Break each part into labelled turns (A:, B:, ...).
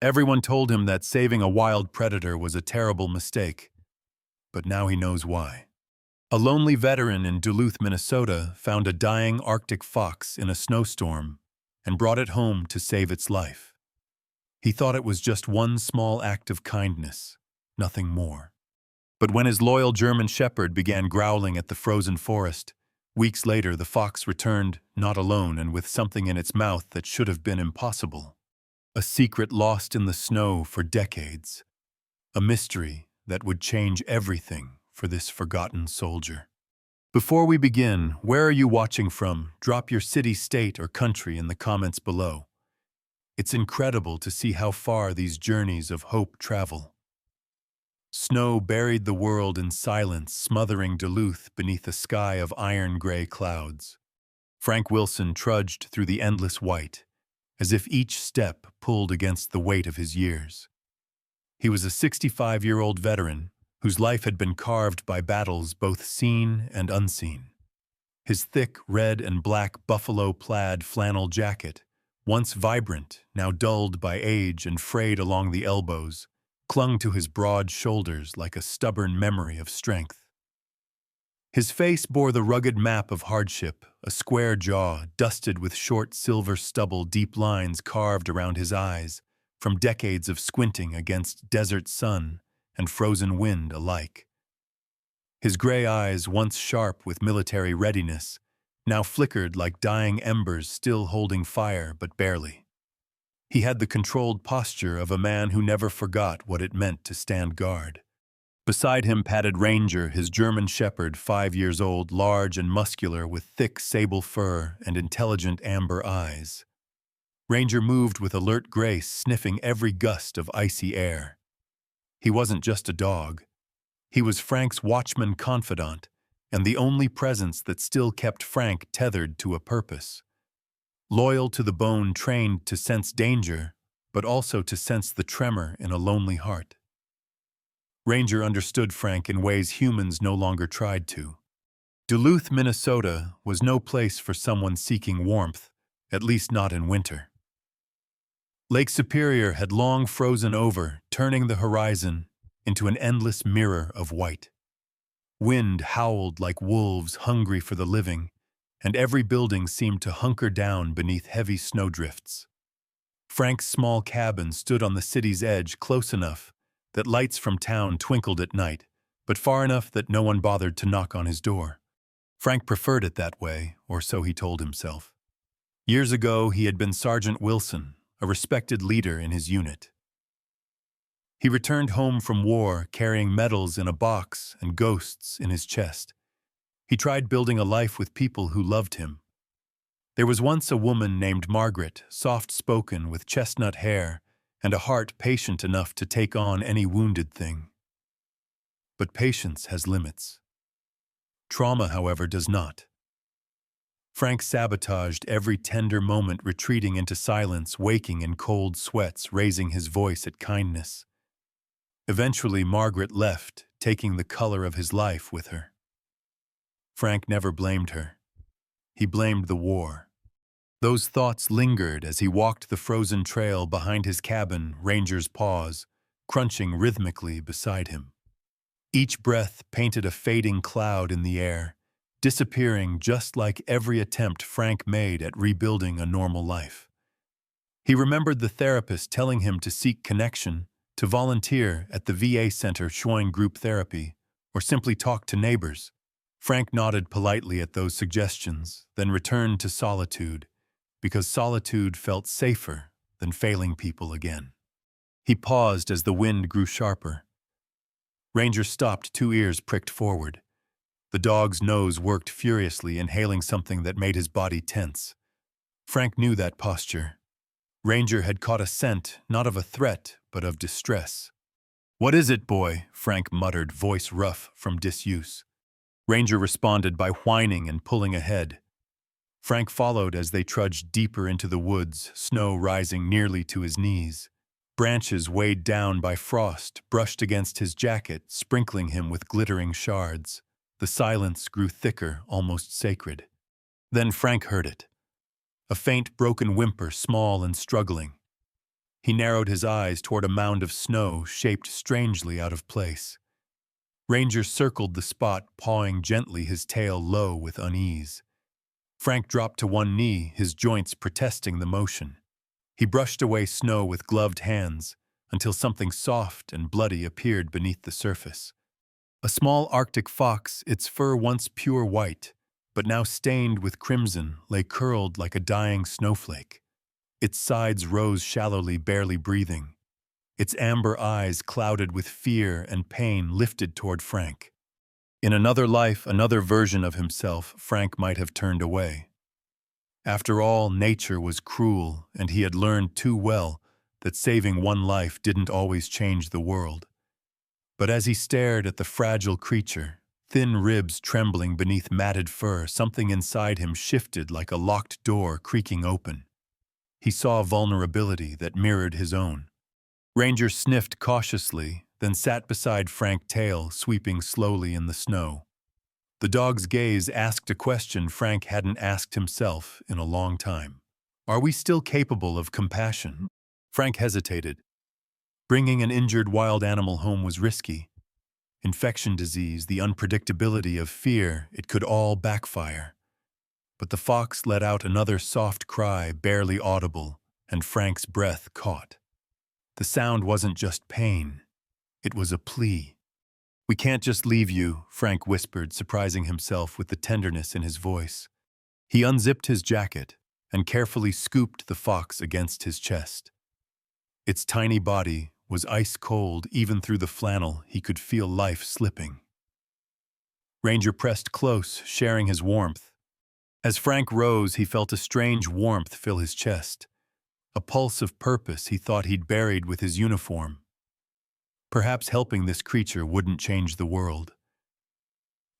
A: Everyone told him that saving a wild predator was a terrible mistake, but now he knows why. A lonely veteran in Duluth, Minnesota, found a dying Arctic fox in a snowstorm and brought it home to save its life. He thought it was just one small act of kindness, nothing more. But when his loyal German shepherd began growling at the frozen forest, weeks later the fox returned, not alone and with something in its mouth that should have been impossible. A secret lost in the snow for decades. A mystery that would change everything for this forgotten soldier. Before we begin, where are you watching from? Drop your city, state, or country in the comments below. It's incredible to see how far these journeys of hope travel. Snow buried the world in silence, smothering Duluth beneath a sky of iron-gray clouds. Frank Wilson trudged through the endless white, as if each step pulled against the weight of his years. He was a 65-year-old veteran whose life had been carved by battles both seen and unseen. His thick red and black buffalo plaid flannel jacket, once vibrant, now dulled by age and frayed along the elbows, clung to his broad shoulders like a stubborn memory of strength. His face bore the rugged map of hardship, a square jaw dusted with short silver stubble, deep lines carved around his eyes from decades of squinting against desert sun and frozen wind alike. His gray eyes, once sharp with military readiness, now flickered like dying embers still holding fire but barely. He had the controlled posture of a man who never forgot what it meant to stand guard. Beside him padded Ranger, his German shepherd, 5 years old, large and muscular with thick sable fur and intelligent amber eyes. Ranger moved with alert grace, sniffing every gust of icy air. He wasn't just a dog. He was Frank's watchman confidant, and the only presence that still kept Frank tethered to a purpose. Loyal to the bone, trained to sense danger, but also to sense the tremor in a lonely heart. Ranger understood Frank in ways humans no longer tried to. Duluth, Minnesota was no place for someone seeking warmth, at least not in winter. Lake Superior had long frozen over, turning the horizon into an endless mirror of white. Wind howled like wolves hungry for the living, and every building seemed to hunker down beneath heavy snowdrifts. Frank's small cabin stood on the city's edge, close enough that lights from town twinkled at night, but far enough that no one bothered to knock on his door. Frank preferred it that way, or so he told himself. Years ago, he had been Sergeant Wilson, a respected leader in his unit. He returned home from war carrying medals in a box and ghosts in his chest. He tried building a life with people who loved him. There was once a woman named Margaret, soft-spoken with chestnut hair and a heart patient enough to take on any wounded thing. But patience has limits. Trauma, however, does not. Frank sabotaged every tender moment, retreating into silence, waking in cold sweats, raising his voice at kindness. Eventually, Margaret left, taking the color of his life with her. Frank never blamed her. He blamed the war. Those thoughts lingered as he walked the frozen trail behind his cabin, Ranger's paws crunching rhythmically beside him. Each breath painted a fading cloud in the air, disappearing just like every attempt Frank made at rebuilding a normal life. He remembered the therapist telling him to seek connection, to volunteer at the VA center showing group therapy, or simply talk to neighbors. Frank nodded politely at those suggestions, then returned to solitude, because solitude felt safer than failing people again. He paused as the wind grew sharper. Ranger stopped, 2 ears pricked forward. The dog's nose worked furiously, inhaling something that made his body tense. Frank knew that posture. Ranger had caught a scent, not of a threat, but of distress. "What is it, boy?" Frank muttered, voice rough from disuse. Ranger responded by whining and pulling ahead. Frank followed as they trudged deeper into the woods, snow rising nearly to his knees. Branches weighed down by frost brushed against his jacket, sprinkling him with glittering shards. The silence grew thicker, almost sacred. Then Frank heard it. A faint, broken whimper, small and struggling. He narrowed his eyes toward a mound of snow shaped strangely out of place. Ranger circled the spot, pawing gently, his tail low with unease. Frank dropped to one knee, his joints protesting the motion. He brushed away snow with gloved hands until something soft and bloody appeared beneath the surface. A small Arctic fox, its fur once pure white, but now stained with crimson, lay curled like a dying snowflake. Its sides rose shallowly, barely breathing. Its amber eyes, clouded with fear and pain, lifted toward Frank. In another life, another version of himself, Frank might have turned away. After all, nature was cruel, and he had learned too well that saving one life didn't always change the world. But as he stared at the fragile creature, thin ribs trembling beneath matted fur, something inside him shifted like a locked door creaking open. He saw vulnerability that mirrored his own. Ranger sniffed cautiously, then sat beside Frank, tail sweeping slowly in the snow. The dog's gaze asked a question Frank hadn't asked himself in a long time. Are we still capable of compassion? Frank hesitated. Bringing an injured wild animal home was risky. Infection disease, the unpredictability of fear, it could all backfire. But the fox let out another soft cry, barely audible, and Frank's breath caught. The sound wasn't just pain. It was a plea. "We can't just leave you," Frank whispered, surprising himself with the tenderness in his voice. He unzipped his jacket and carefully scooped the fox against his chest. Its tiny body was ice cold. Even through the flannel, he could feel life slipping. Ranger pressed close, sharing his warmth. As Frank rose, he felt a strange warmth fill his chest. A pulse of purpose he thought he'd buried with his uniform. Perhaps helping this creature wouldn't change the world.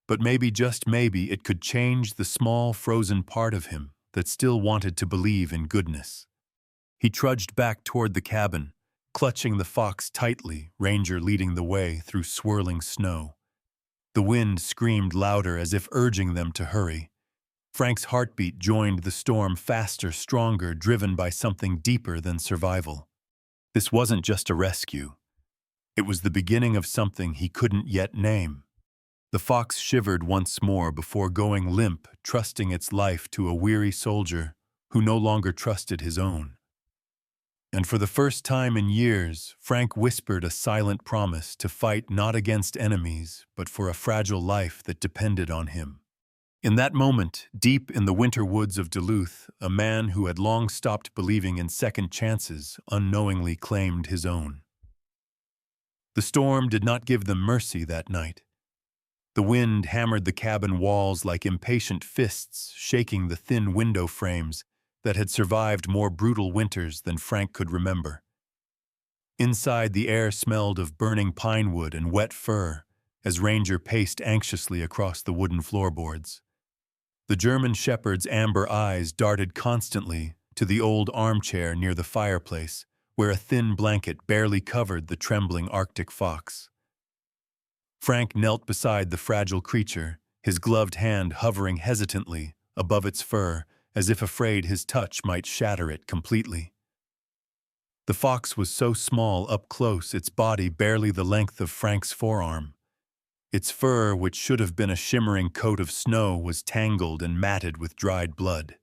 A: But maybe, just maybe, it could change the small, frozen part of him that still wanted to believe in goodness. He trudged back toward the cabin, clutching the fox tightly, Ranger leading the way through swirling snow. The wind screamed louder as if urging them to hurry. Frank's heartbeat joined the storm, faster, stronger, driven by something deeper than survival. This wasn't just a rescue. It was the beginning of something he couldn't yet name. The fox shivered once more before going limp, trusting its life to a weary soldier who no longer trusted his own. And for the first time in years, Frank whispered a silent promise to fight not against enemies, but for a fragile life that depended on him. In that moment, deep in the winter woods of Duluth, a man who had long stopped believing in second chances unknowingly claimed his own. The storm did not give them mercy that night. The wind hammered the cabin walls like impatient fists, shaking the thin window frames that had survived more brutal winters than Frank could remember. Inside, the air smelled of burning pine wood and wet fur as Ranger paced anxiously across the wooden floorboards. The German shepherd's amber eyes darted constantly to the old armchair near the fireplace, where a thin blanket barely covered the trembling Arctic fox. Frank knelt beside the fragile creature, his gloved hand hovering hesitantly above its fur, as if afraid his touch might shatter it completely. The fox was so small up close, its body barely the length of Frank's forearm. Its fur, which should have been a shimmering coat of snow, was tangled and matted with dried blood.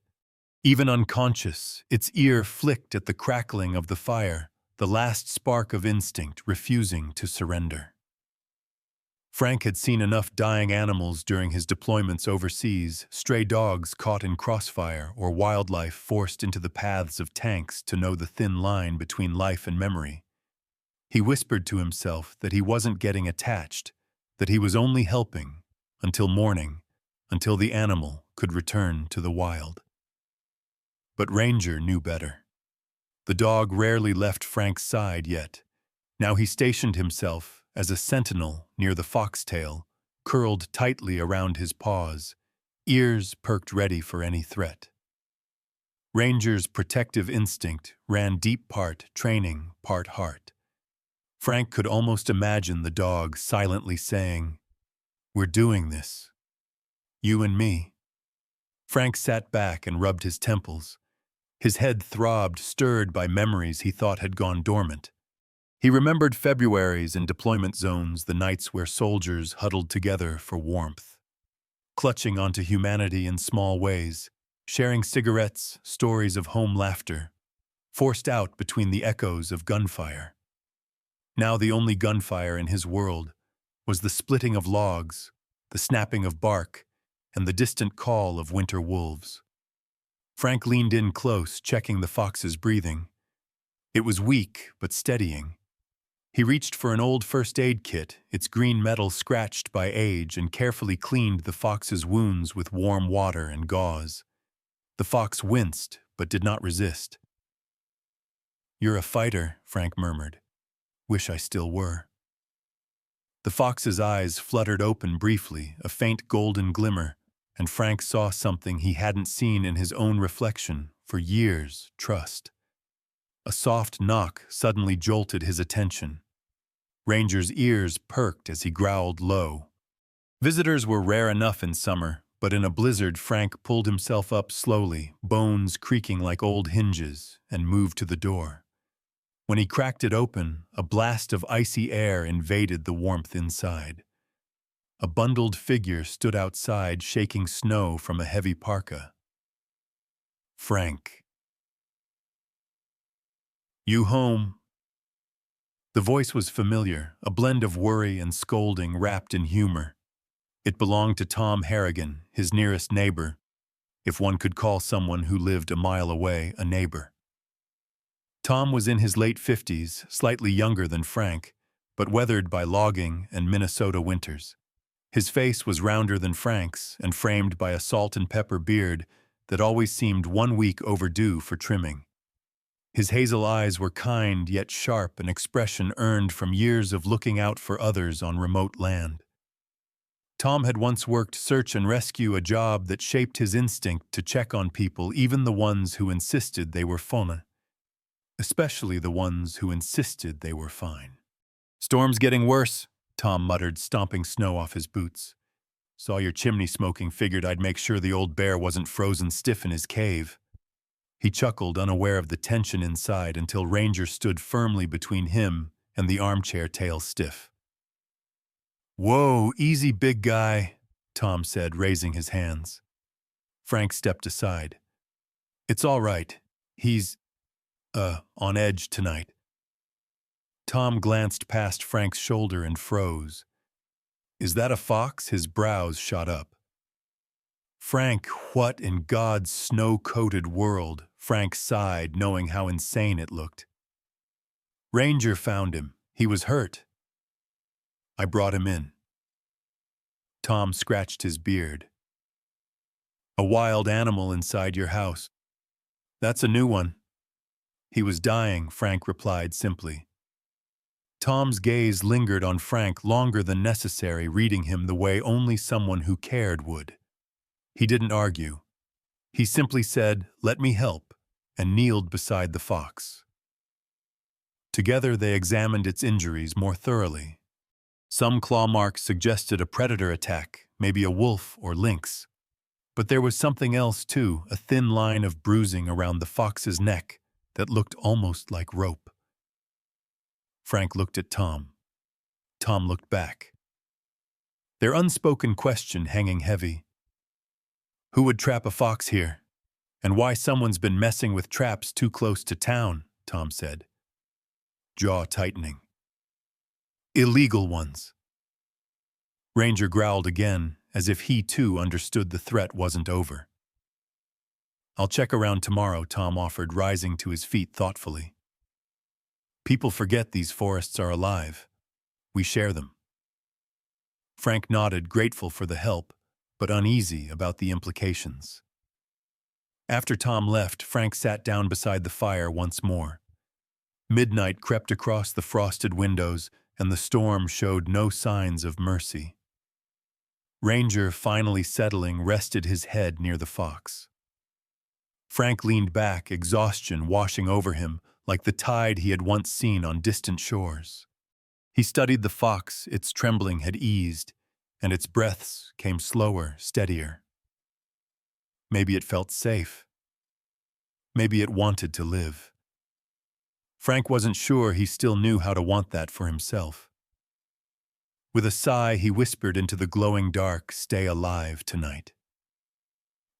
A: Even unconscious, its ear flicked at the crackling of the fire, the last spark of instinct refusing to surrender. Frank had seen enough dying animals during his deployments overseas, stray dogs caught in crossfire or wildlife forced into the paths of tanks, to know the thin line between life and memory. He whispered to himself that he wasn't getting attached, that he was only helping until morning, until the animal could return to the wild. But Ranger knew better. The dog rarely left Frank's side yet. Now he stationed himself as a sentinel near the foxtail, curled tightly around his paws, ears perked ready for any threat. Ranger's protective instinct ran deep, part training, part heart. Frank could almost imagine the dog silently saying, "We're doing this. You and me." Frank sat back and rubbed his temples. His head throbbed, stirred by memories he thought had gone dormant. He remembered Februaries in deployment zones, the nights where soldiers huddled together for warmth, clutching onto humanity in small ways, sharing cigarettes, stories of home laughter, forced out between the echoes of gunfire. Now the only gunfire in his world was the splitting of logs, the snapping of bark, and the distant call of winter wolves. Frank leaned in close, checking the fox's breathing. It was weak, but steadying. He reached for an old first aid kit, its green metal scratched by age, and carefully cleaned the fox's wounds with warm water and gauze. The fox winced, but did not resist. "You're a fighter," Frank murmured. "Wish I still were." The fox's eyes fluttered open briefly, a faint golden glimmer, and Frank saw something he hadn't seen in his own reflection for years: trust. A soft knock suddenly jolted his attention. Ranger's ears perked as he growled low. Visitors were rare enough in summer, but in a blizzard Frank pulled himself up slowly, bones creaking like old hinges, and moved to the door. When he cracked it open, a blast of icy air invaded the warmth inside. A bundled figure stood outside, shaking snow from a heavy parka. "Frank." "You home?" The voice was familiar, a blend of worry and scolding wrapped in humor. It belonged to Tom Harrigan, his nearest neighbor, if one could call someone who lived a mile away a neighbor. Tom was in his late 50s, slightly younger than Frank, but weathered by logging and Minnesota winters. His face was rounder than Frank's and framed by a salt and pepper beard that always seemed 1 week overdue for trimming. His hazel eyes were kind yet sharp, an expression earned from years of looking out for others on remote land. Tom had once worked search and rescue, a job that shaped his instinct to check on people, even the ones who insisted they were fine. Especially the ones who insisted they were fine. "Storm's getting worse," Tom muttered, stomping snow off his boots. "Saw your chimney smoking, figured I'd make sure the old bear wasn't frozen stiff in his cave." He chuckled, unaware of the tension inside, until Ranger stood firmly between him and the armchair, tail stiff. "Whoa, easy, big guy," Tom said, raising his hands. Frank stepped aside. "It's all right. He's on edge tonight." Tom glanced past Frank's shoulder and froze. "Is that a fox?" His brows shot up. "Frank, what in God's snow-coated world?" Frank sighed, knowing how insane it looked. "Ranger found him. He was hurt. I brought him in." Tom scratched his beard. "A wild animal inside your house. That's a new one." "He was dying," Frank replied simply. Tom's gaze lingered on Frank longer than necessary, reading him the way only someone who cared would. He didn't argue. He simply said, "Let me help," and kneeled beside the fox. Together they examined its injuries more thoroughly. Some claw marks suggested a predator attack, maybe a wolf or lynx. But there was something else too, a thin line of bruising around the fox's neck that looked almost like rope. Frank looked at Tom. Tom looked back. Their unspoken question hanging heavy. "Who would trap a fox here? And why someone's been messing with traps too close to town," Tom said, jaw tightening. "Illegal ones." Ranger growled again, as if he too understood the threat wasn't over. "I'll check around tomorrow," Tom offered, rising to his feet thoughtfully. "People forget these forests are alive. We share them." Frank nodded, grateful for the help, but uneasy about the implications. After Tom left, Frank sat down beside the fire once more. Midnight crept across the frosted windows, and the storm showed no signs of mercy. Ranger, finally settling, rested his head near the fox. Frank leaned back, exhaustion washing over him like the tide he had once seen on distant shores. He studied the fox, its trembling had eased, and its breaths came slower, steadier. Maybe it felt safe. Maybe it wanted to live. Frank wasn't sure he still knew how to want that for himself. With a sigh, he whispered into the glowing dark, "Stay alive tonight.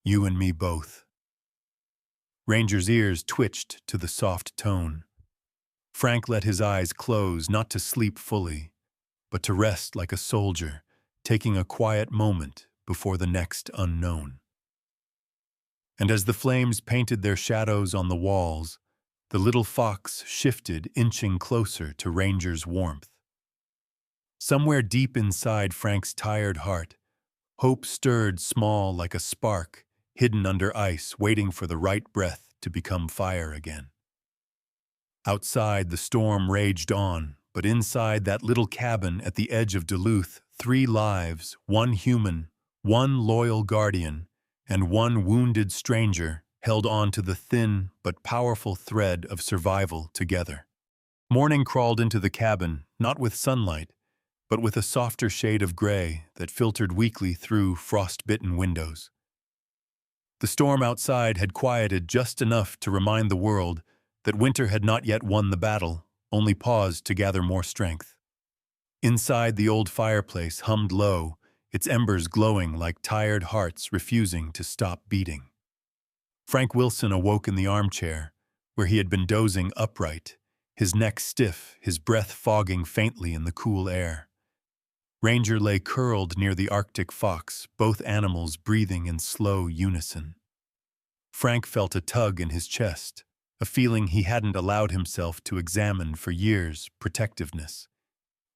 A: You and me both." Ranger's ears twitched to the soft tone. Frank let his eyes close, not to sleep fully, but to rest like a soldier, taking a quiet moment before the next unknown. And as the flames painted their shadows on the walls, the little fox shifted, inching closer to Ranger's warmth. Somewhere deep inside Frank's tired heart, hope stirred small like a spark, hidden under ice, waiting for the right breath to become fire again. Outside, the storm raged on, but inside that little cabin at the edge of Duluth, 3 lives, 1 human, 1 loyal guardian, and 1 wounded stranger held on to the thin but powerful thread of survival together. Morning crawled into the cabin, not with sunlight, but with a softer shade of gray that filtered weakly through frost-bitten windows. The storm outside had quieted just enough to remind the world that winter had not yet won the battle, only paused to gather more strength. Inside, the old fireplace hummed low, its embers glowing like tired hearts refusing to stop beating. Frank Wilson awoke in the armchair, where he had been dozing upright, his neck stiff, his breath fogging faintly in the cool air. Ranger lay curled near the Arctic fox, both animals breathing in slow unison. Frank felt a tug in his chest, a feeling he hadn't allowed himself to examine for years, protectiveness.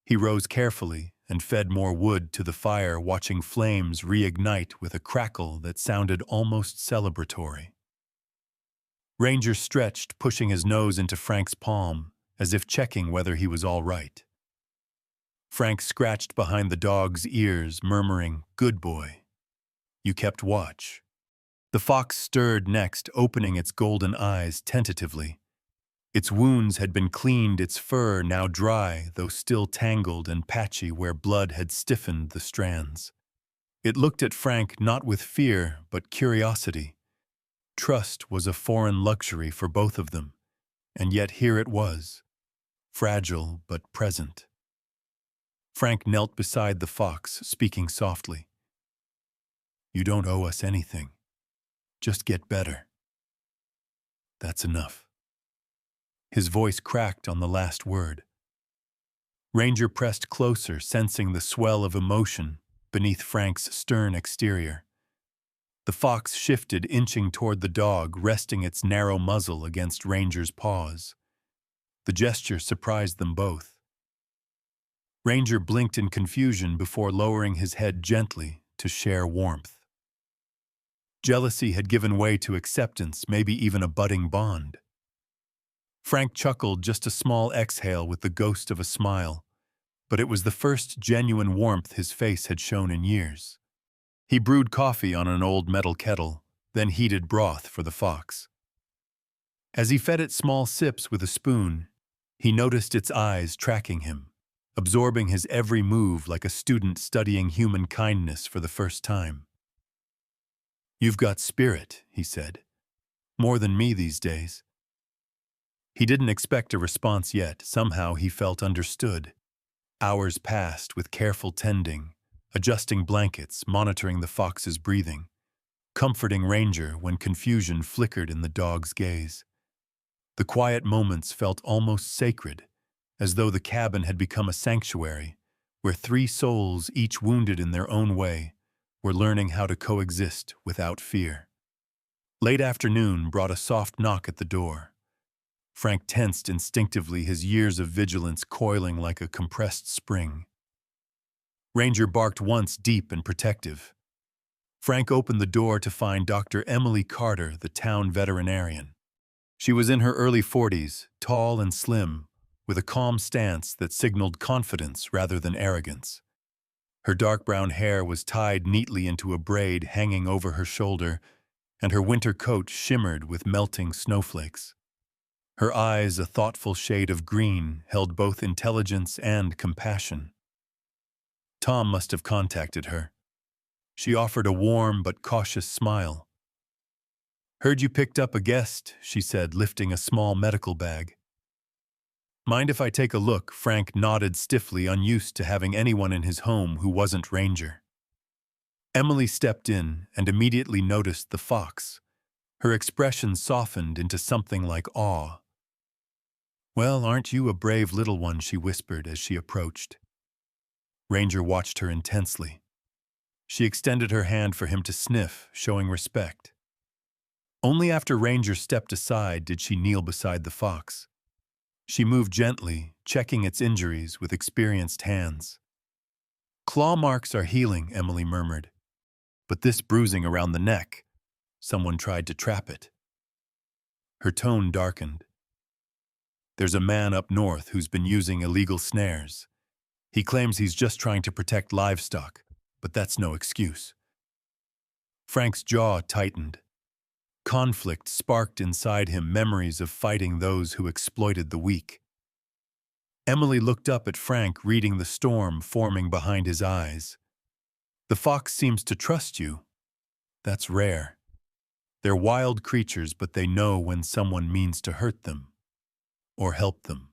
A: He rose carefully and fed more wood to the fire, watching flames reignite with a crackle that sounded almost celebratory. Ranger stretched, pushing his nose into Frank's palm, as if checking whether he was all right. Frank scratched behind the dog's ears, murmuring, "Good boy. You kept watch." The fox stirred next, opening its golden eyes tentatively. Its wounds had been cleaned, its fur now dry, though still tangled and patchy where blood had stiffened the strands. It looked at Frank not with fear, but curiosity. Trust was a foreign luxury for both of them, and yet here it was, fragile but present. Frank knelt beside the fox, speaking softly. "You don't owe us anything. Just get better. That's enough." His voice cracked on the last word. Ranger pressed closer, sensing the swell of emotion beneath Frank's stern exterior. The fox shifted, inching toward the dog, resting its narrow muzzle against Ranger's paws. The gesture surprised them both. Ranger blinked in confusion before lowering his head gently to share warmth. Jealousy had given way to acceptance, maybe even a budding bond. Frank chuckled, just a small exhale with the ghost of a smile, but it was the first genuine warmth his face had shown in years. He brewed coffee on an old metal kettle, then heated broth for the fox. As he fed it small sips with a spoon, he noticed its eyes tracking him, absorbing his every move like a student studying human kindness for the first time. "You've got spirit," he said. "More than me these days." He didn't expect a response yet. Somehow he felt understood. Hours passed with careful tending, adjusting blankets, monitoring the fox's breathing, comforting Ranger when confusion flickered in the dog's gaze. The quiet moments felt almost sacred, as though the cabin had become a sanctuary, where 3 souls, each wounded in their own way, were learning how to coexist without fear. Late afternoon brought a soft knock at the door. Frank tensed instinctively, his years of vigilance coiling like a compressed spring. Ranger barked once, deep and protective. Frank opened the door to find Dr. Emily Carter, the town veterinarian. She was in her early 40s, tall and slim, with a calm stance that signaled confidence rather than arrogance. Her dark brown hair was tied neatly into a braid hanging over her shoulder, and her winter coat shimmered with melting snowflakes. Her eyes, a thoughtful shade of green, held both intelligence and compassion. Tom must have contacted her. She offered a warm but cautious smile. "Heard you picked up a guest," she said, lifting a small medical bag. "Mind if I take a look?" Frank nodded stiffly, unused to having anyone in his home who wasn't Ranger. Emily stepped in and immediately noticed the fox. Her expression softened into something like awe. "Well, aren't you a brave little one?" she whispered as she approached. Ranger watched her intensely. She extended her hand for him to sniff, showing respect. Only after Ranger stepped aside did she kneel beside the fox. She moved gently, checking its injuries with experienced hands. "Claw marks are healing," Emily murmured. "But this bruising around the neck, someone tried to trap it." Her tone darkened. "There's a man up north who's been using illegal snares. He claims he's just trying to protect livestock, but that's no excuse." Frank's jaw tightened. Conflict sparked inside him, memories of fighting those who exploited the weak. Emily looked up at Frank, reading the storm forming behind his eyes. "The fox seems to trust you. That's rare. They're wild creatures, but they know when someone means to hurt them or help them."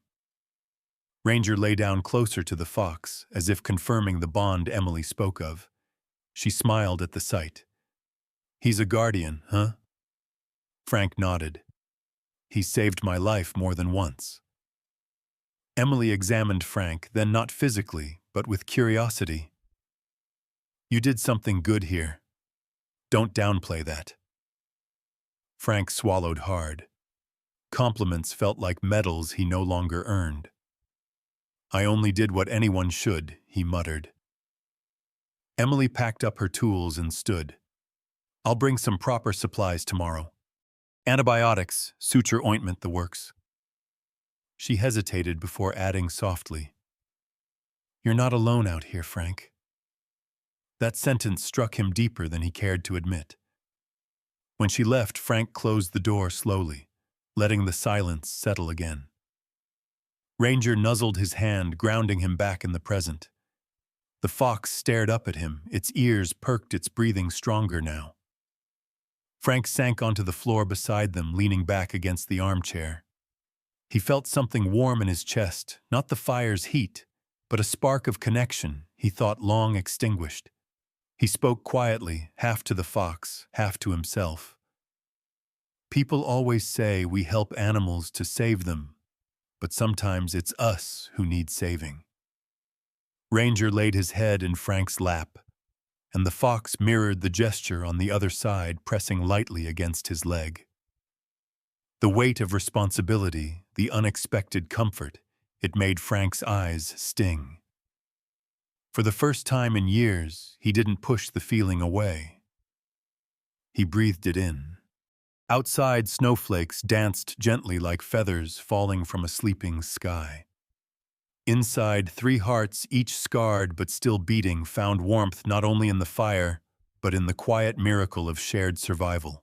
A: Ranger lay down closer to the fox, as if confirming the bond Emily spoke of. She smiled at the sight. "He's a guardian, huh?" Frank nodded. "He saved my life more than once." Emily examined Frank, then not physically, but with curiosity. "You did something good here. Don't downplay that." Frank swallowed hard. Compliments felt like medals he no longer earned. "I only did what anyone should," he muttered. Emily packed up her tools and stood. "I'll bring some proper supplies tomorrow. Antibiotics, suture ointment, the works." She hesitated before adding softly, "You're not alone out here, Frank." That sentence struck him deeper than he cared to admit. When she left, Frank closed the door slowly, letting the silence settle again. Ranger nuzzled his hand, grounding him back in the present. The fox stared up at him, its ears perked, its breathing stronger now. Frank sank onto the floor beside them, leaning back against the armchair. He felt something warm in his chest, not the fire's heat, but a spark of connection he thought long extinguished. He spoke quietly, half to the fox, half to himself. "People always say we help animals to save them, but sometimes it's us who need saving." Ranger laid his head in Frank's lap, and the fox mirrored the gesture on the other side, pressing lightly against his leg. The weight of responsibility, the unexpected comfort, it made Frank's eyes sting. For the first time in years, he didn't push the feeling away. He breathed it in. Outside, snowflakes danced gently like feathers falling from a sleeping sky. Inside, 3 hearts, each scarred but still beating, found warmth not only in the fire, but in the quiet miracle of shared survival.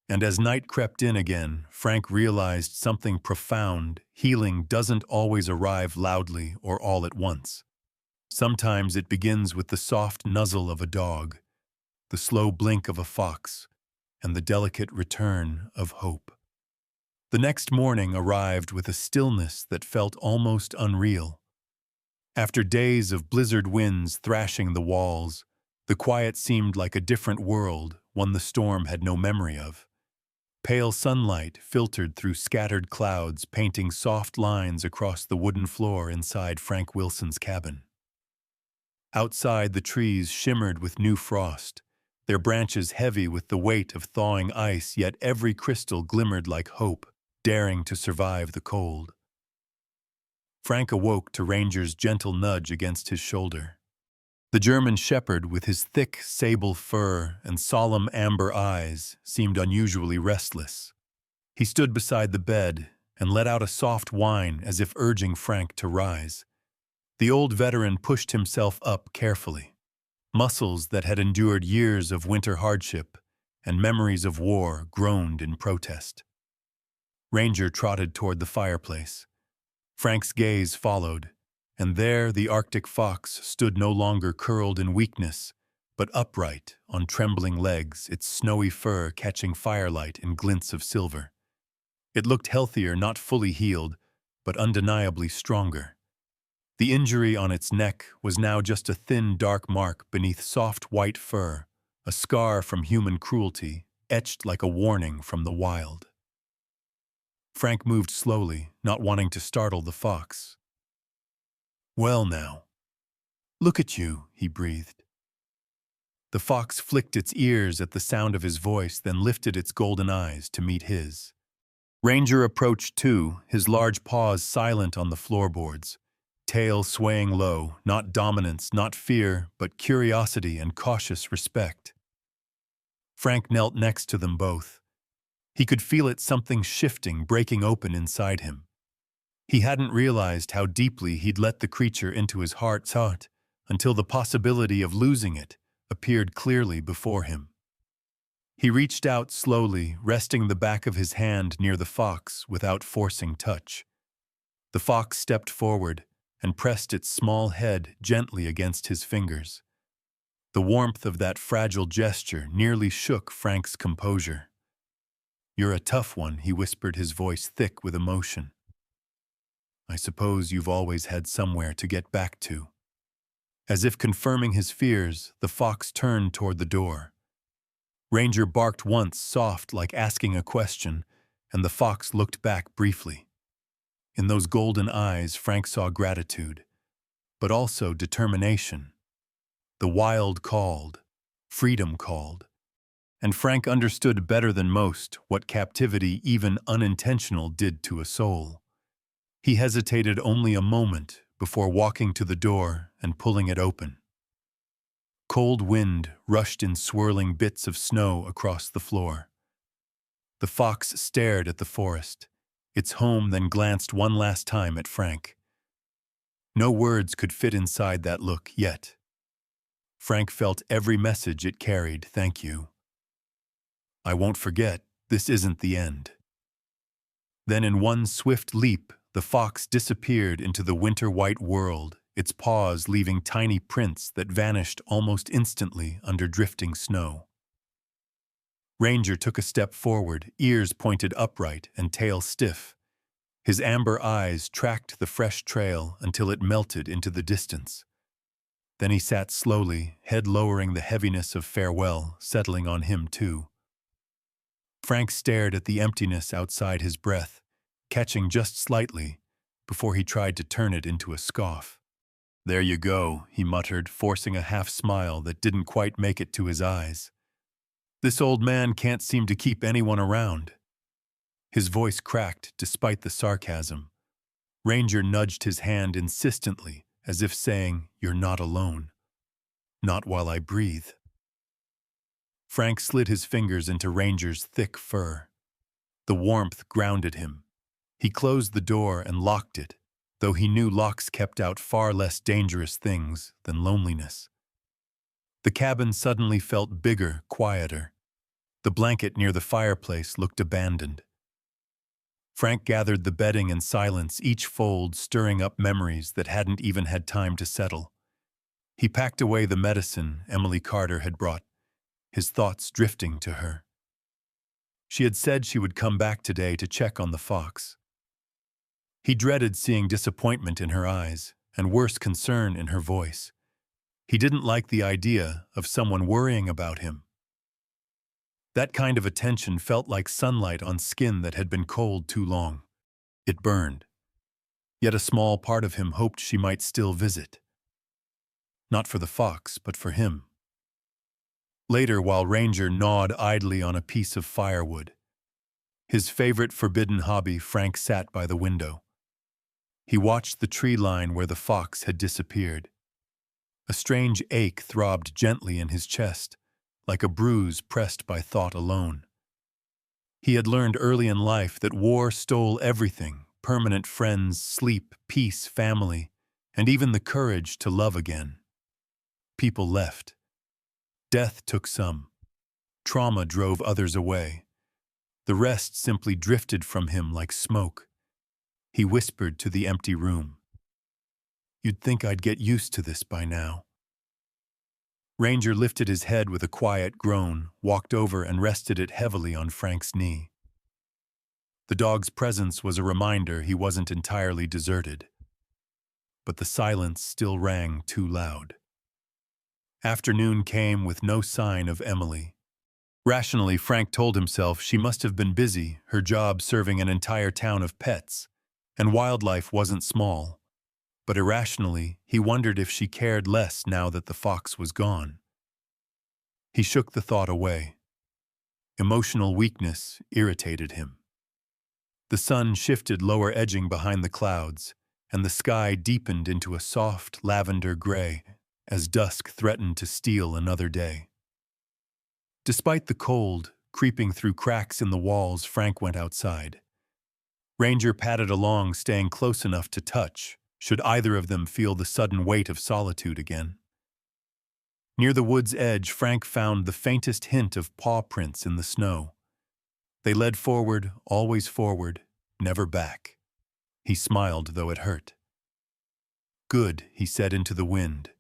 A: And as night crept in again, Frank realized something profound. Healing doesn't always arrive loudly or all at once. Sometimes it begins with the soft nuzzle of a dog, the slow blink of a fox, and the delicate return of hope. The next morning arrived with a stillness that felt almost unreal. After days of blizzard winds thrashing the walls, the quiet seemed like a different world, one the storm had no memory of. Pale sunlight filtered through scattered clouds, painting soft lines across the wooden floor inside Frank Wilson's cabin. Outside, the trees shimmered with new frost, their branches heavy with the weight of thawing ice, yet every crystal glimmered like hope, daring to survive the cold. Frank awoke to Ranger's gentle nudge against his shoulder. The German shepherd, with his thick sable fur and solemn amber eyes, seemed unusually restless. He stood beside the bed and let out a soft whine as if urging Frank to rise. The old veteran pushed himself up carefully. Muscles that had endured years of winter hardship and memories of war groaned in protest. Ranger trotted toward the fireplace. Frank's gaze followed, and there the Arctic fox stood no longer curled in weakness, but upright, on trembling legs, its snowy fur catching firelight in glints of silver. It looked healthier, not fully healed, but undeniably stronger. The injury on its neck was now just a thin, dark mark beneath soft white fur, a scar from human cruelty, etched like a warning from the wild. Frank moved slowly, not wanting to startle the fox. "Well now, look at you," he breathed. The fox flicked its ears at the sound of his voice, then lifted its golden eyes to meet his. Ranger approached too, his large paws silent on the floorboards, tail swaying low, not dominance, not fear, but curiosity and cautious respect. Frank knelt next to them both. He could feel it, something shifting, breaking open inside him. He hadn't realized how deeply he'd let the creature into his heart until the possibility of losing it appeared clearly before him. He reached out slowly, resting the back of his hand near the fox without forcing touch. The fox stepped forward and pressed its small head gently against his fingers. The warmth of that fragile gesture nearly shook Frank's composure. "You're a tough one," he whispered, his voice thick with emotion. "I suppose you've always had somewhere to get back to." As if confirming his fears, the fox turned toward the door. Ranger barked once, soft, like asking a question, and the fox looked back briefly. In those golden eyes, Frank saw gratitude, but also determination. The wild called, freedom called, and Frank understood better than most what captivity, even unintentional, did to a soul. He hesitated only a moment before walking to the door and pulling it open. Cold wind rushed in swirling bits of snow across the floor. The fox stared at the forest, its home, then glanced one last time at Frank. No words could fit inside that look yet. Frank felt every message it carried. "Thank you. I won't forget, this isn't the end." Then in one swift leap, the fox disappeared into the winter-white world, its paws leaving tiny prints that vanished almost instantly under drifting snow. Ranger took a step forward, ears pointed upright and tail stiff. His amber eyes tracked the fresh trail until it melted into the distance. Then he sat slowly, head lowering, the heaviness of farewell settling on him too. Frank stared at the emptiness outside his breath, catching just slightly before he tried to turn it into a scoff. "There you go," he muttered, forcing a half-smile that didn't quite make it to his eyes. "This old man can't seem to keep anyone around." His voice cracked despite the sarcasm. Ranger nudged his hand insistently, as if saying, "You're not alone. Not while I breathe." Frank slid his fingers into Ranger's thick fur. The warmth grounded him. He closed the door and locked it, though he knew locks kept out far less dangerous things than loneliness. The cabin suddenly felt bigger, quieter. The blanket near the fireplace looked abandoned. Frank gathered the bedding in silence, each fold stirring up memories that hadn't even had time to settle. He packed away the medicine Emily Carter had brought, his thoughts drifting to her. She had said she would come back today to check on the fox. He dreaded seeing disappointment in her eyes, and worse, concern in her voice. He didn't like the idea of someone worrying about him. That kind of attention felt like sunlight on skin that had been cold too long. It burned. Yet a small part of him hoped she might still visit. Not for the fox, but for him. Later, while Ranger gnawed idly on a piece of firewood, his favorite forbidden hobby, Frank sat by the window. He watched the tree line where the fox had disappeared. A strange ache throbbed gently in his chest, like a bruise pressed by thought alone. He had learned early in life that war stole everything: permanent friends, sleep, peace, family, and even the courage to love again. People left. Death took some. Trauma drove others away. The rest simply drifted from him like smoke. He whispered to the empty room, "You'd think I'd get used to this by now." Ranger lifted his head with a quiet groan, walked over and rested it heavily on Frank's knee. The dog's presence was a reminder he wasn't entirely deserted. But the silence still rang too loud. Afternoon came with no sign of Emily. Rationally, Frank told himself she must have been busy, her job serving an entire town of pets, and wildlife wasn't small. But irrationally, he wondered if she cared less now that the fox was gone. He shook the thought away. Emotional weakness irritated him. The sun shifted lower edging behind the clouds, and the sky deepened into a soft lavender gray as dusk threatened to steal another day. Despite the cold, creeping through cracks in the walls, Frank went outside. Ranger padded along, staying close enough to touch, should either of them feel the sudden weight of solitude again. Near the wood's edge, Frank found the faintest hint of paw prints in the snow. They led forward, always forward, never back. He smiled, though it hurt. "Good," he said into the wind.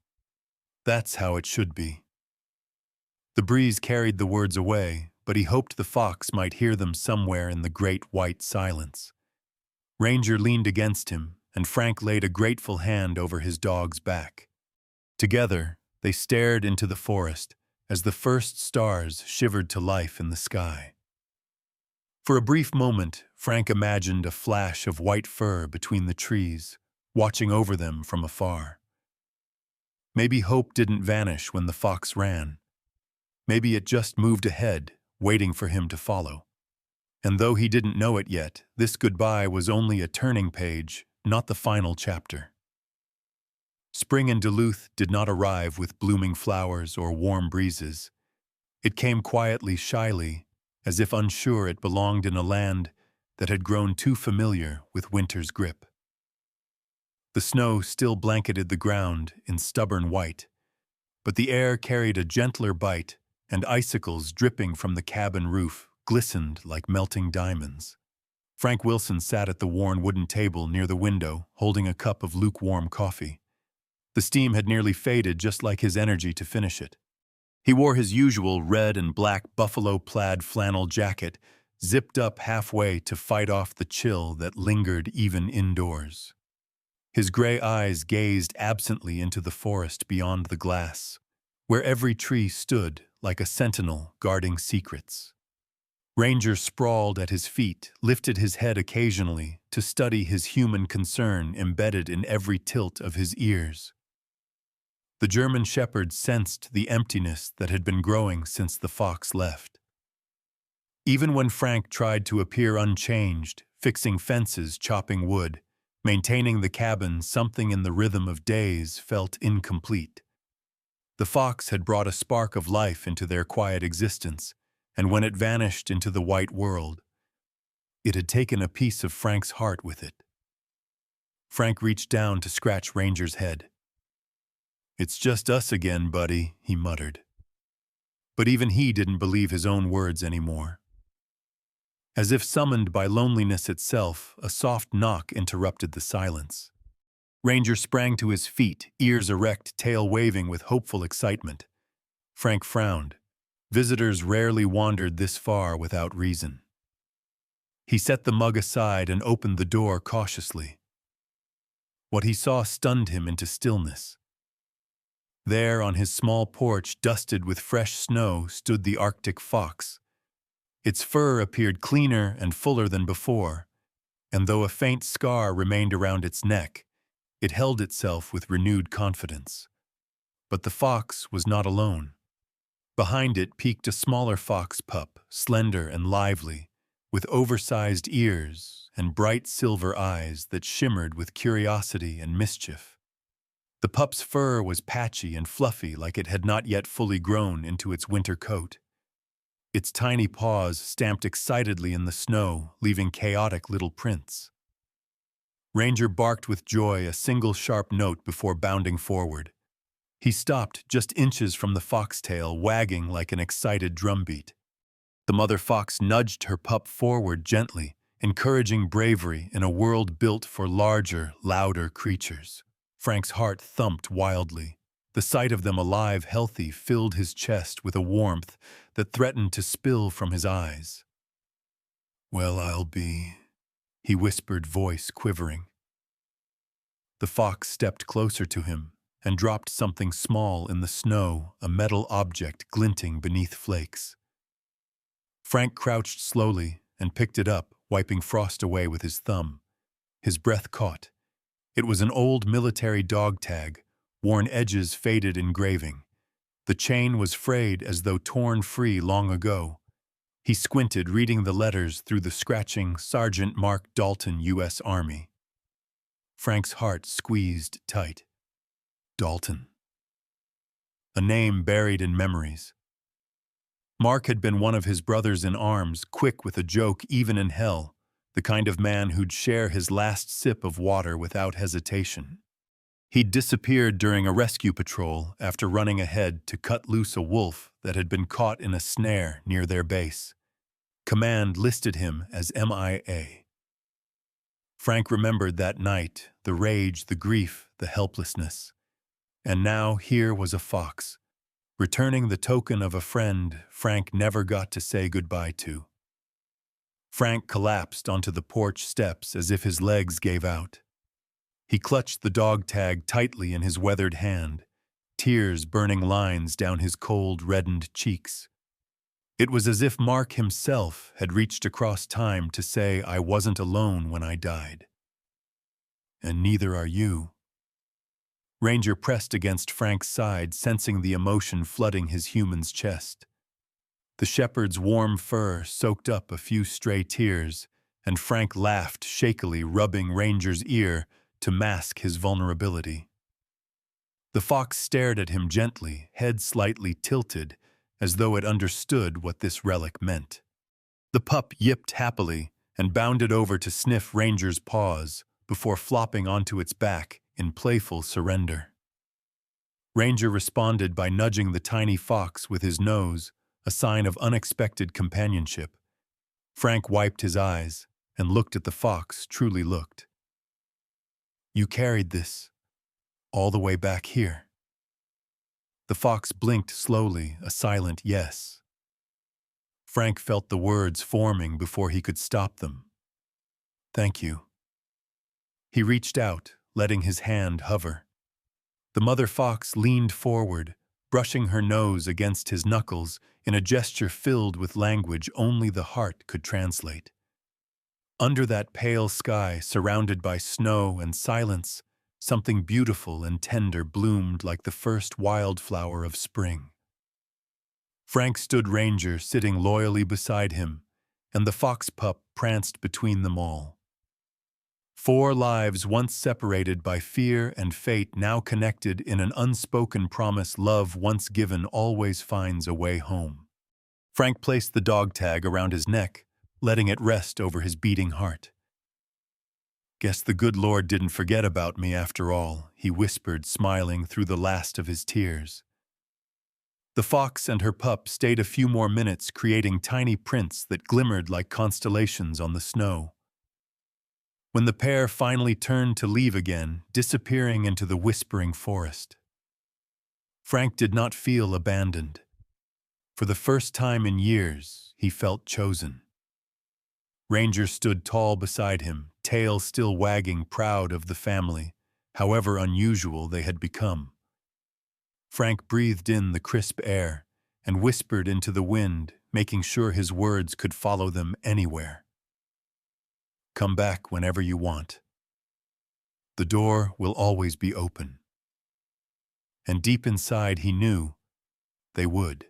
A: "That's how it should be." The breeze carried the words away, but he hoped the fox might hear them somewhere in the great white silence. Ranger leaned against him, and Frank laid a grateful hand over his dog's back. Together, they stared into the forest as the first stars shivered to life in the sky. For a brief moment, Frank imagined a flash of white fur between the trees, watching over them from afar. Maybe hope didn't vanish when the fox ran. Maybe it just moved ahead, waiting for him to follow. And though he didn't know it yet, this goodbye was only a turning page, not the final chapter. Spring in Duluth did not arrive with blooming flowers or warm breezes. It came quietly, shyly, as if unsure it belonged in a land that had grown too familiar with winter's grip. The snow still blanketed the ground in stubborn white, but the air carried a gentler bite, and icicles dripping from the cabin roof glistened like melting diamonds. Frank Wilson sat at the worn wooden table near the window, holding a cup of lukewarm coffee. The steam had nearly faded, just like his energy to finish it. He wore his usual red and black buffalo plaid flannel jacket, zipped up halfway to fight off the chill that lingered even indoors. His gray eyes gazed absently into the forest beyond the glass, where every tree stood like a sentinel guarding secrets. Ranger sprawled at his feet, lifted his head occasionally to study his human concern embedded in every tilt of his ears. The German shepherd sensed the emptiness that had been growing since the fox left. Even when Frank tried to appear unchanged, fixing fences, chopping wood, maintaining the cabin, something in the rhythm of days felt incomplete. The fox had brought a spark of life into their quiet existence, and when it vanished into the white world, it had taken a piece of Frank's heart with it. Frank reached down to scratch Ranger's head. "It's just us again, buddy," he muttered. But even he didn't believe his own words anymore. As if summoned by loneliness itself, a soft knock interrupted the silence. Ranger sprang to his feet, ears erect, tail waving with hopeful excitement. Frank frowned. Visitors rarely wandered this far without reason. He set the mug aside and opened the door cautiously. What he saw stunned him into stillness. There, on his small porch, dusted with fresh snow, stood the Arctic fox. Its fur appeared cleaner and fuller than before, and though a faint scar remained around its neck, it held itself with renewed confidence. But the fox was not alone. Behind it peeked a smaller fox pup, slender and lively, with oversized ears and bright silver eyes that shimmered with curiosity and mischief. The pup's fur was patchy and fluffy, like it had not yet fully grown into its winter coat. Its tiny paws stamped excitedly in the snow, leaving chaotic little prints. Ranger barked with joy, a single sharp note before bounding forward. He stopped just inches from the foxtail, wagging like an excited drumbeat. The mother fox nudged her pup forward gently, encouraging bravery in a world built for larger, louder creatures. Frank's heart thumped wildly. The sight of them alive, healthy, filled his chest with a warmth that threatened to spill from his eyes. "Well, I'll be," he whispered, voice quivering. The fox stepped closer to him and dropped something small in the snow, a metal object glinting beneath flakes. Frank crouched slowly and picked it up, wiping frost away with his thumb. His breath caught. It was an old military dog tag, worn edges faded engraving. The chain was frayed as though torn free long ago. He squinted, reading the letters through the scratching Sergeant Mark Dalton, U.S. Army. Frank's heart squeezed tight. Dalton. A name buried in memories. Mark had been one of his brothers in arms, quick with a joke even in hell, the kind of man who'd share his last sip of water without hesitation. He'd disappeared during a rescue patrol after running ahead to cut loose a wolf that had been caught in a snare near their base. Command listed him as MIA. Frank remembered that night, the rage, the grief, the helplessness. And now here was a fox, returning the token of a friend Frank never got to say goodbye to. Frank collapsed onto the porch steps as if his legs gave out. He clutched the dog tag tightly in his weathered hand, tears burning lines down his cold, reddened cheeks. It was as if Mark himself had reached across time to say, "I wasn't alone when I died." "And neither are you." Ranger pressed against Frank's side, sensing the emotion flooding his human's chest. The shepherd's warm fur soaked up a few stray tears, and Frank laughed shakily, rubbing Ranger's ear to mask his vulnerability. The fox stared at him gently, head slightly tilted, as though it understood what this relic meant. The pup yipped happily and bounded over to sniff Ranger's paws before flopping onto its back in playful surrender. Ranger responded by nudging the tiny fox with his nose, a sign of unexpected companionship. Frank wiped his eyes and looked at the fox, truly looked. "You carried this all the way back here?" The fox blinked slowly, a silent yes. Frank felt the words forming before he could stop them. "Thank you." He reached out, letting his hand hover. The mother fox leaned forward, brushing her nose against his knuckles in a gesture filled with language only the heart could translate. Under that pale sky, surrounded by snow and silence, something beautiful and tender bloomed like the first wildflower of spring. Frank stood Ranger, sitting loyally beside him, and the fox pup pranced between them all. 4 lives once separated by fear and fate, now connected in an unspoken promise love once given always finds a way home. Frank placed the dog tag around his neck, letting it rest over his beating heart. "Guess the good Lord didn't forget about me after all," he whispered, smiling through the last of his tears. The fox and her pup stayed a few more minutes, creating tiny prints that glimmered like constellations on the snow. When the pair finally turned to leave again, disappearing into the whispering forest, Frank did not feel abandoned. For the first time in years, he felt chosen. Ranger stood tall beside him, tail still wagging, proud of the family, however unusual they had become. Frank breathed in the crisp air and whispered into the wind, making sure his words could follow them anywhere. "Come back whenever you want. The door will always be open." And deep inside he knew they would.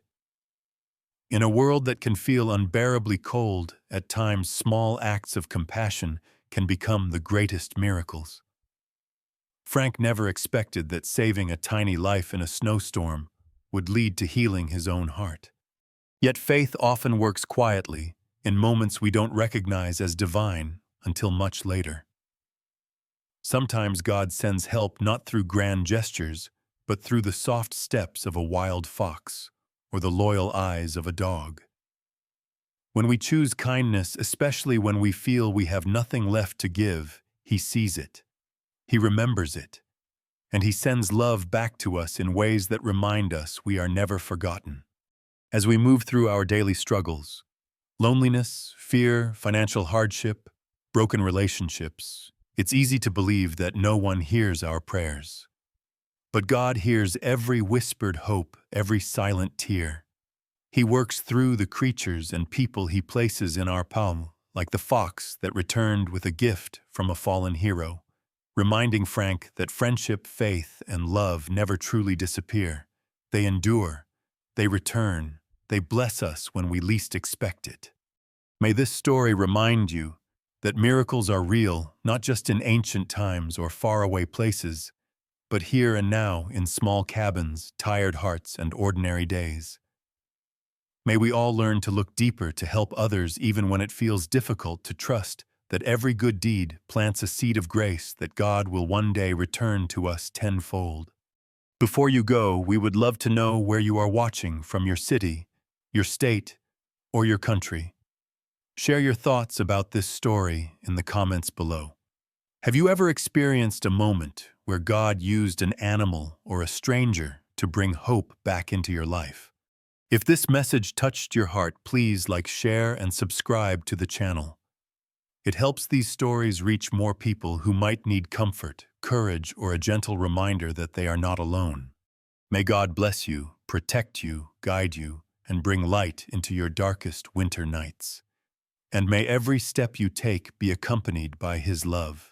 A: In a world that can feel unbearably cold, at times small acts of compassion can become the greatest miracles. Frank never expected that saving a tiny life in a snowstorm would lead to healing his own heart. Yet faith often works quietly, in moments we don't recognize as divine until much later. Sometimes God sends help not through grand gestures, but through the soft steps of a wild fox or the loyal eyes of a dog. When we choose kindness, especially when we feel we have nothing left to give, He sees it. He remembers it. and He sends love back to us in ways that remind us we are never forgotten. As we move through our daily struggles, loneliness, fear, financial hardship, broken relationships, it's easy to believe that no one hears our prayers. But God hears every whispered hope, every silent tear. He works through the creatures and people He places in our palm, like the fox that returned with a gift from a fallen hero, reminding Frank that friendship, faith, and love never truly disappear. They endure, they return, they bless us when we least expect it. May this story remind you that miracles are real, not just in ancient times or faraway places, but here and now in small cabins, tired hearts, and ordinary days. May we all learn to look deeper to help others even when it feels difficult, to trust that every good deed plants a seed of grace that God will one day return to us tenfold. Before you go, we would love to know where you are watching from, your city, your state, or your country. Share your thoughts about this story in the comments below. Have you ever experienced a moment where God used an animal or a stranger to bring hope back into your life? If this message touched your heart, please like, share, and subscribe to the channel. It helps these stories reach more people who might need comfort, courage, or a gentle reminder that they are not alone. May God bless you, protect you, guide you, and bring light into your darkest winter nights. And may every step you take be accompanied by His love.